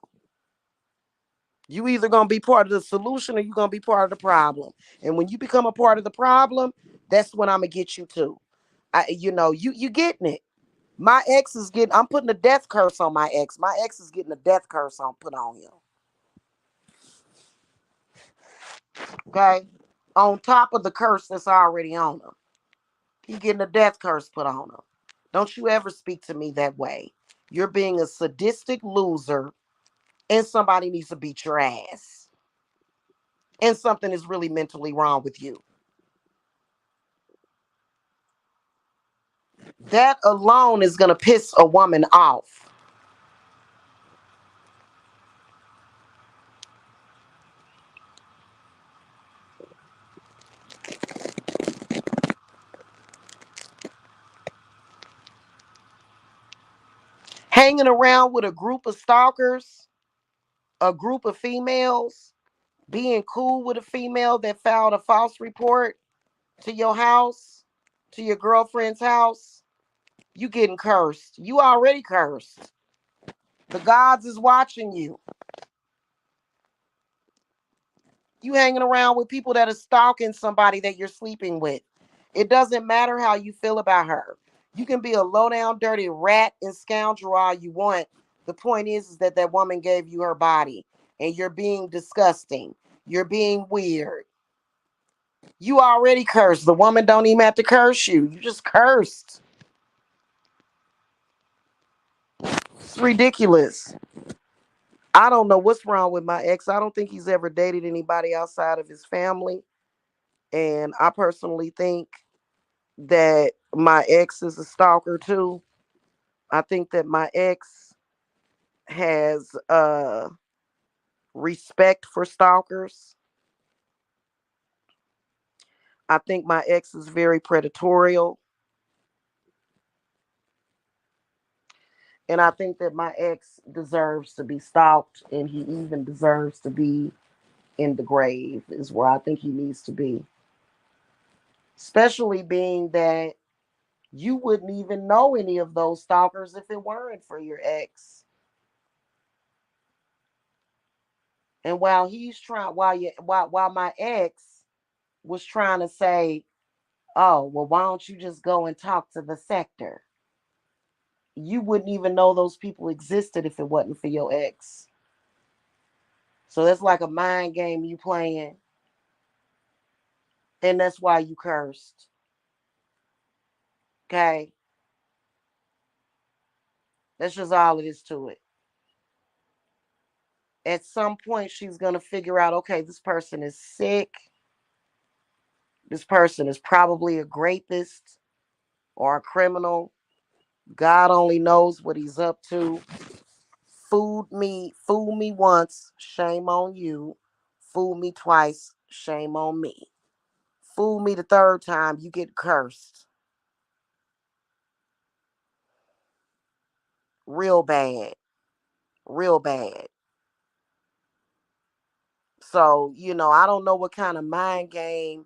you either going to be part of the solution or you're going to be part of the problem. And when you become a part of the problem, that's when I'm going to get you too. You getting it. My ex is getting, I'm putting a death curse on my ex. My ex is getting a death curse put on him. Okay? On top of the curse that's already on him. He getting a death curse put on him. Don't you ever speak to me that way. You're being a sadistic loser and somebody needs to beat your ass. And something is really mentally wrong with you. That alone is going to piss a woman off. Hanging around with a group of stalkers, a group of females, being cool with a female that filed a false report to your house, to your girlfriend's house, You getting cursed. You already cursed. The gods is watching you. You hanging around with people that are stalking somebody that you're sleeping with. It doesn't matter how you feel about her. You can be a low down, dirty rat and scoundrel all you want. The point is that that woman gave you her body and you're being disgusting. You're being weird. You already cursed. The woman don't even have to curse you. You just cursed. It's ridiculous. I don't know what's wrong with my ex. I don't think he's ever dated anybody outside of his family. And I personally think that my ex is a stalker too. I think that my ex has respect for stalkers. I think my ex is very predatorial. And I think that my ex deserves to be stalked and he even deserves to be in the grave, is where I think he needs to be. Especially being that you wouldn't even know any of those stalkers if it weren't for your ex. And while he's trying, while my ex was trying to say, "Oh, well, why don't you just go and talk to the sector?" You wouldn't even know those people existed if it wasn't for your ex. So that's like a mind game you playing, and that's why you cursed. Okay, that's just all it is to it. At some point, she's gonna figure out, okay, this person is sick. This person is probably a rapist or a criminal. God only knows what he's up to. Fool me once, shame on you. Fool me twice, shame on me. Fool me the third time, you get cursed. Real bad. Real bad. So, I don't know what kind of mind game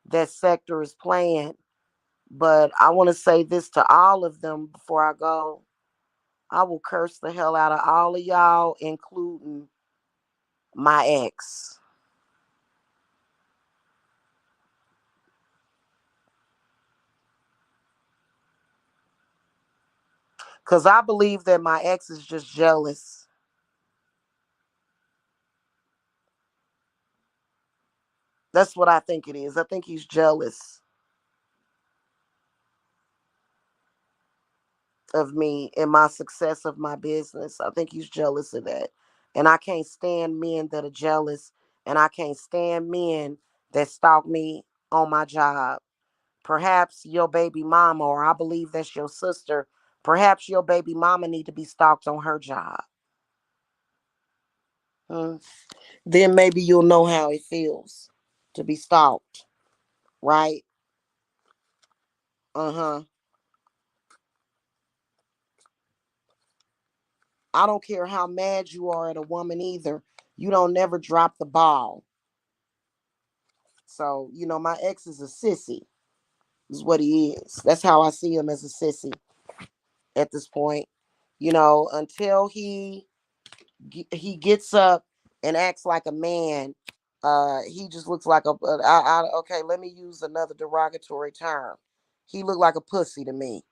that sector is playing, but I want to say this to all of them before I go. I will curse the hell out of all of y'all, including my ex. Because I believe that my ex is just jealous. That's what I think it is. I think he's jealous of me and my success of my business. I think he's jealous of that. And I can't stand men that are jealous. And I can't stand men that stalk me on my job. Perhaps your baby mama, or I believe that's your sister, perhaps your baby mama need to be stalked on her job. Hmm. Then maybe you'll know how it feels to be stalked, right? Uh-huh. I don't care how mad you are at a woman either. You don't never drop the ball. So, my ex is a sissy, is what he is. That's how I see him, as a sissy at this point. Until he gets up and acts like a man, he just looks like okay, let me use another derogatory term. He looked like a pussy to me.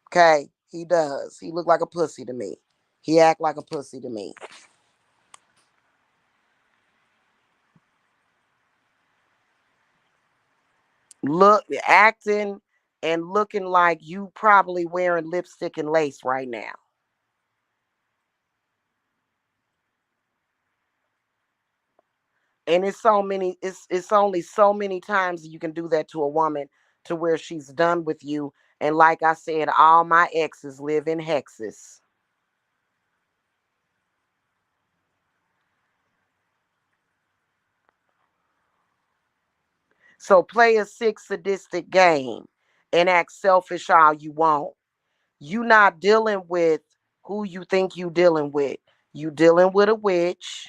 Okay? He does. He looked like a pussy to me. He act like a pussy to me. Acting and looking like you probably wearing lipstick and lace right now. And it's only so many times you can do that to a woman to where she's done with you. And like I said, all my exes live in hexes. So play a sick sadistic game and act selfish all you want. You not dealing with who you think you dealing with. You dealing with a witch.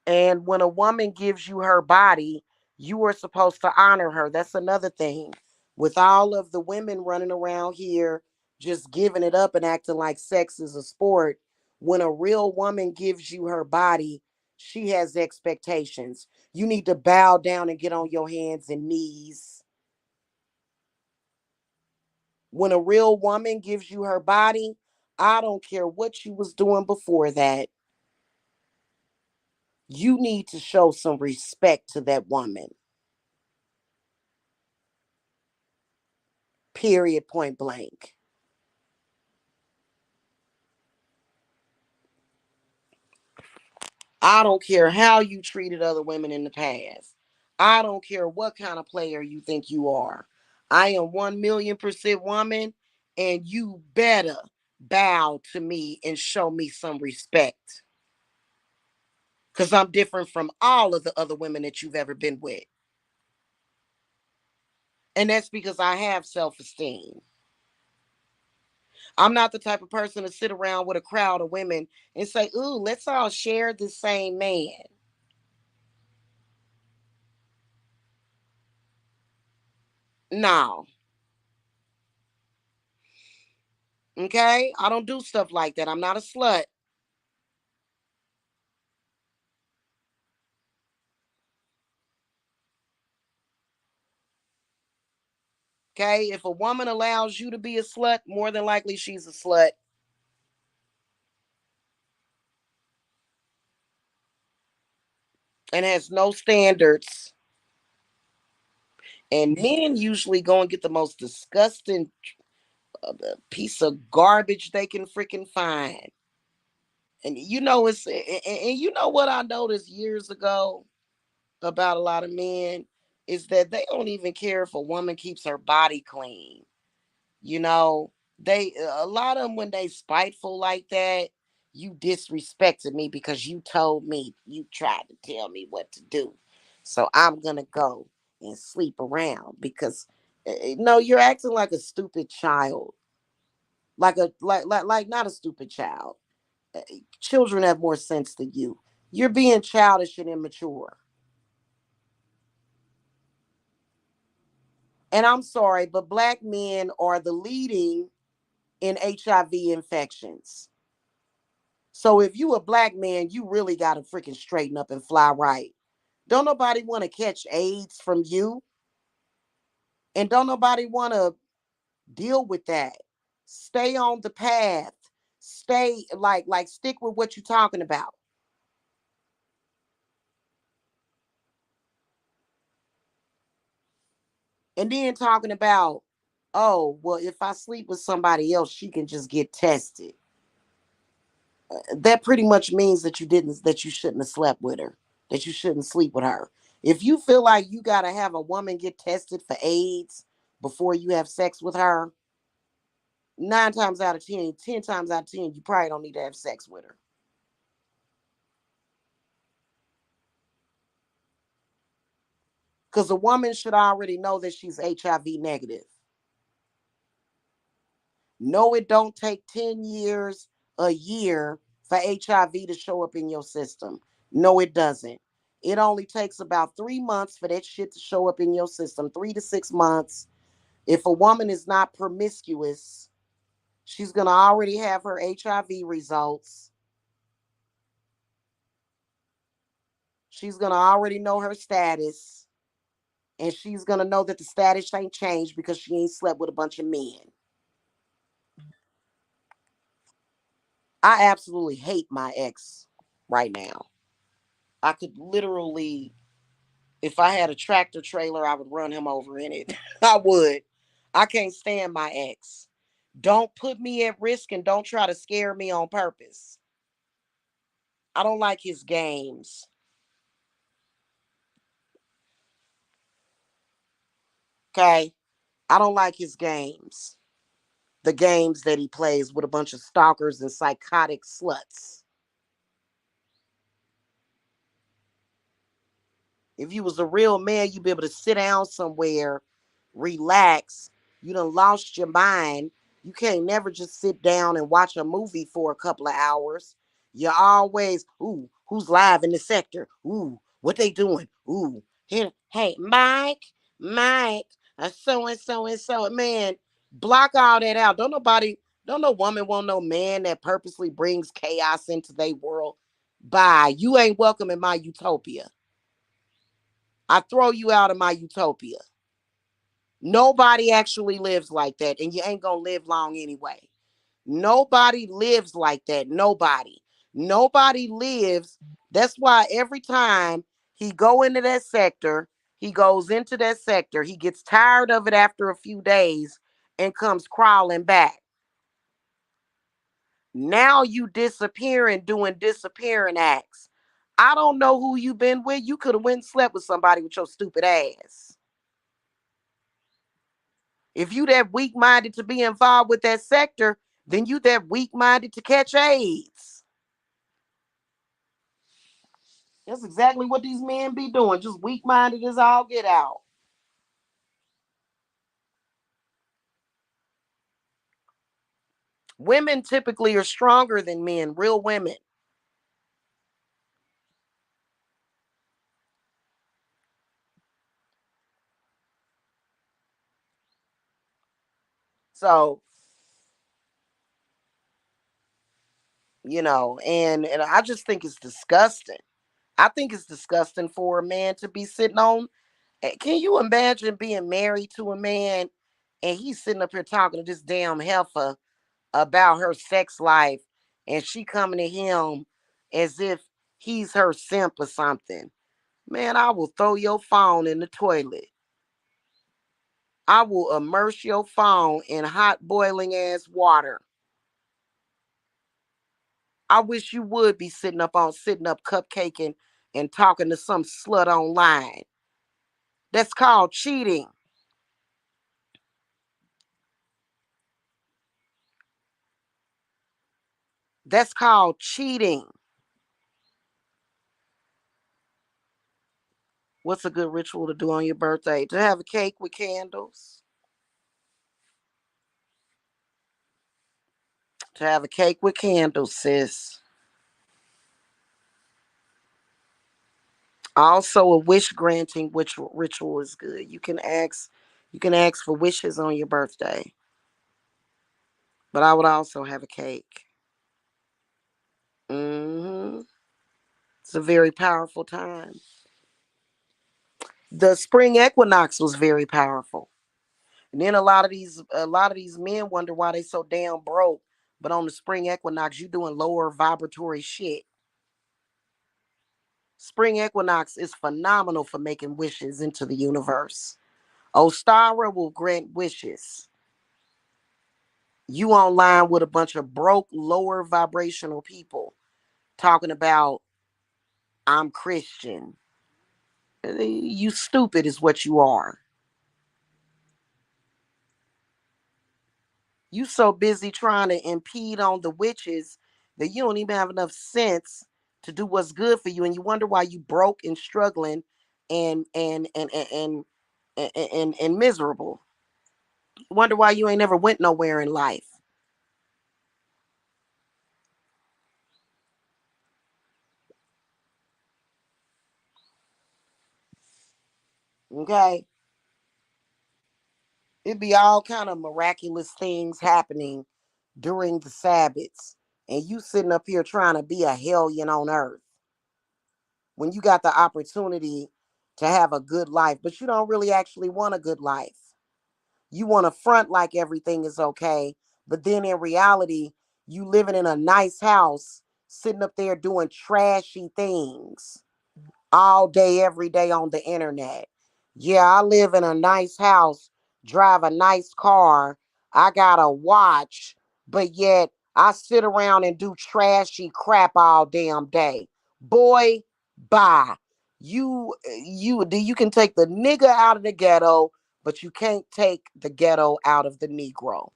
And when a woman gives you her body, You were supposed to honor her. That's another thing. With all of the women running around here just giving it up and acting like sex is a sport, when a real woman gives you her body, she has expectations. You need to bow down and get on your hands and knees. When a real woman gives you her body, I don't care what you was doing before that. You need to show some respect to that woman. Period, point blank. I don't care how you treated other women in the past. I don't care what kind of player you think you are. I am 1,000,000% woman, and you better bow to me and show me some respect. Because I'm different from all of the other women that you've ever been with. And that's because I have self esteem. I'm not the type of person to sit around with a crowd of women and say, ooh, let's all share the same man. No. Okay? I don't do stuff like that. I'm not a slut. Okay? If a woman allows you to be a slut, more than likely she's a slut and has no standards. And men usually go and get the most disgusting piece of garbage they can freaking find. And you know, and you know what I noticed years ago about a lot of men is that they don't even care if a woman keeps her body clean. You know, they a lot of them, when they spiteful like that, you disrespected me because you told me, you tried to tell me what to do. So I'm gonna go and sleep around because no, you're acting like a stupid child. Like not a stupid child. Children have more sense than you. You're being childish and immature. And I'm sorry, but black men are the leading in HIV infections. So if you a black man, you really got to freaking straighten up and fly right. Don't nobody want to catch AIDS from you, and don't nobody want to deal with that. Stay on the path. Stay like stick with what you're talking about. And then talking about, oh, well, if I sleep with somebody else, she can just get tested. That pretty much means that you shouldn't have slept with her, that you shouldn't sleep with her. If you feel like you got to have a woman get tested for AIDS before you have sex with her, 9 times out of 10, 10 times out of 10, you probably don't need to have sex with her. Because a woman should already know that she's HIV negative. No, it don't take 10 years, a year for HIV to show up in your system. No, it doesn't. It only takes about 3 months for that shit to show up in your system, 3 to 6 months. If a woman is not promiscuous, she's going to already have her HIV results. She's going to already know her status. And she's going to know that the status ain't changed because she ain't slept with a bunch of men. I absolutely hate my ex right now. I could literally, if I had a tractor trailer, I would run him over in it. I would. I can't stand my ex. Don't put me at risk and don't try to scare me on purpose. I don't like his games. Okay? I don't like his games. The games that he plays with a bunch of stalkers and psychotic sluts. If you was a real man, you'd be able to sit down somewhere, relax. You done lost your mind. You can't never just sit down and watch a movie for a couple of hours. You're always, ooh, who's live in the sector? Ooh, what they doing? Ooh, here. Hey, Mike, so and so and so. Man, block all that out. Don't no woman want no man that purposely brings chaos into their world. Bye. You ain't welcome in my utopia. I throw you out of my utopia. Nobody actually lives like that, and you ain't gonna live long anyway. Nobody lives like that. Nobody. Nobody lives. That's why every time he go into that sector, he goes into that sector, he gets tired of it after a few days and comes crawling back. Now you disappearing, doing disappearing acts. I don't know who you been with. You could have went and slept with somebody with your stupid ass. If you that weak minded to be involved with that sector, then you that weak minded to catch AIDS. That's exactly what these men be doing. Just weak minded as all get out. Women typically are stronger than men, real women. So, and I just think it's disgusting. I think it's disgusting for a man to be sitting on. Can you imagine being married to a man and he's sitting up here talking to this damn heifer about her sex life and she coming to him as if he's her simp or something? Man, I will throw your phone in the toilet. I will immerse your phone in hot boiling ass water. I wish you would be sitting up cupcaking and talking to some slut online. That's called cheating. That's called cheating. What's a good ritual to do on your birthday? To have a cake with candles. To have a cake with candles, sis. Also, a wish granting ritual is good. You can ask for wishes on your birthday. But I would also have a cake. Hmm. It's a very powerful time. The spring equinox was very powerful. And then a lot of these men wonder why they so damn broke. But on the spring equinox, you doing lower vibratory shit. Spring equinox is phenomenal for making wishes into the universe. Ostara will grant wishes. You online with a bunch of broke, lower vibrational people talking about I'm Christian. You stupid is what you are. You so busy trying to impede on the witches that you don't even have enough sense to do what's good for you, and you wonder why you broke and struggling and miserable. Wonder why you ain't never went nowhere in life. Okay, it'd be all kind of miraculous things happening during the Sabbaths, and you sitting up here trying to be a hellion on earth when you got the opportunity to have a good life, but you don't really actually want a good life. You want to front like everything is okay, but then in reality, you living in a nice house, sitting up there doing trashy things all day, every day on the internet. Yeah, I live in a nice house, drive a nice car, I got a watch, but yet I sit around and do trashy crap all damn day. Boy, bye. You can take the nigga out of the ghetto, but you can't take the ghetto out of the Negro.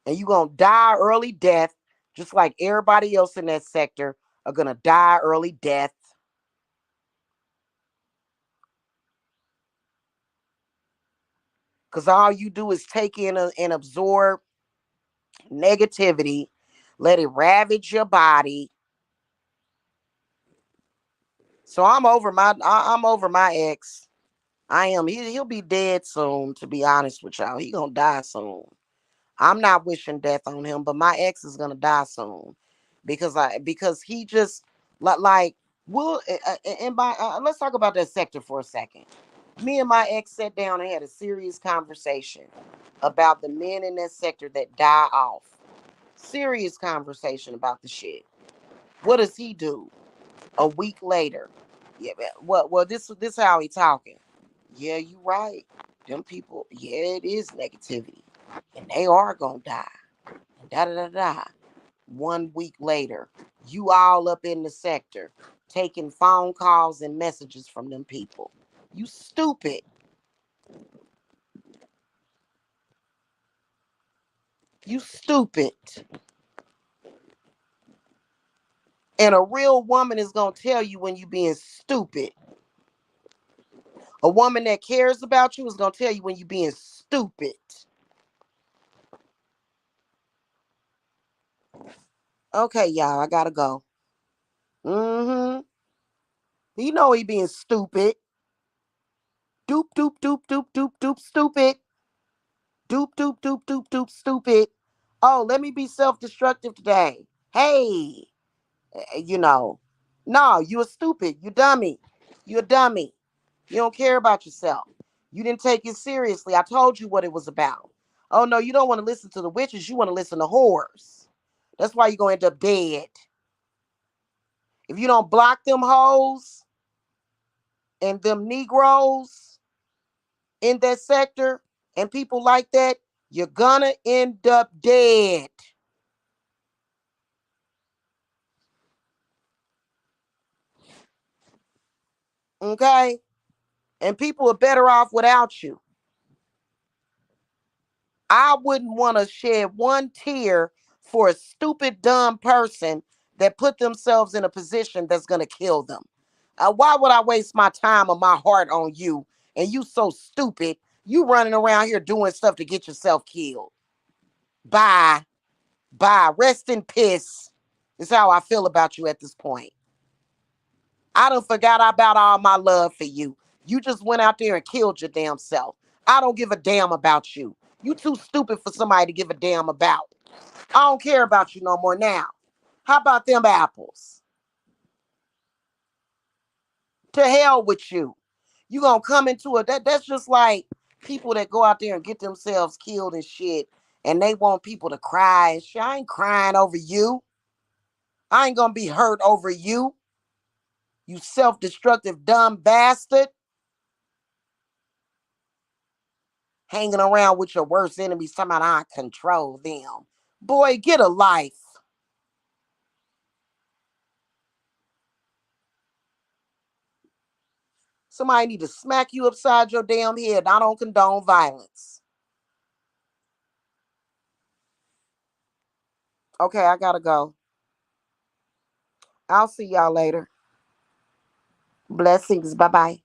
And you gonna die early death, just like everybody else in that sector are gonna die early death. Because all you do is take in and absorb negativity, let it ravage your body, So I'm over my ex. I am. He'll be dead soon. To be honest with y'all, he gonna die soon. I'm not wishing death on him, but my ex is gonna die soon because he just like will and by let's talk about that sector for a second. Me and my ex sat down and had a serious conversation about the men in that sector that die off. Serious conversation about the shit. What does he do? A week later, yeah, well, this how he talking. Yeah, you right. Them people, yeah, it is negativity, and they are gonna die. Da da da da. 1 week later, you all up in the sector taking phone calls and messages from them people. You stupid. You stupid. And a real woman is gonna tell you when you being stupid. A woman that cares about you is gonna tell you when you being stupid. Okay, y'all, I gotta go. Mm-hmm. You know he being stupid. Doop doop doop doop doop doop stupid. Doop doop doop doop doop stupid. Oh, let me be self-destructive today. Hey, you know. No, you a stupid. You dummy. You a dummy. You don't care about yourself. You didn't take it seriously. I told you what it was about. Oh no, you don't want to listen to the witches. You want to listen to whores. That's why you're gonna end up dead. If you don't block them hoes and them Negroes in that sector and people like that, you're gonna end up dead. Okay? And people are better off without you. I wouldn't want to shed one tear for a stupid, dumb person that put themselves in a position that's going to kill them. Why would I waste my time or my heart on you and you so stupid? You running around here doing stuff to get yourself killed. Bye. Bye. Rest in piss. Is how I feel about you at this point. I done forgot about all my love for you. You just went out there and killed your damn self. I don't give a damn about you. You too stupid for somebody to give a damn about. I don't care about you no more now. How about them apples? To hell with you. You gonna come into it. That's just like people that go out there and get themselves killed and shit, and they want people to cry and shit. I ain't crying over you. I ain't gonna be hurt over you. You self-destructive dumb bastard. Hanging around with your worst enemies, talking about I control them. Boy, get a life. Somebody need to smack you upside your damn head. I don't condone violence. Okay, I gotta go. I'll see y'all later. Blessings. Bye bye.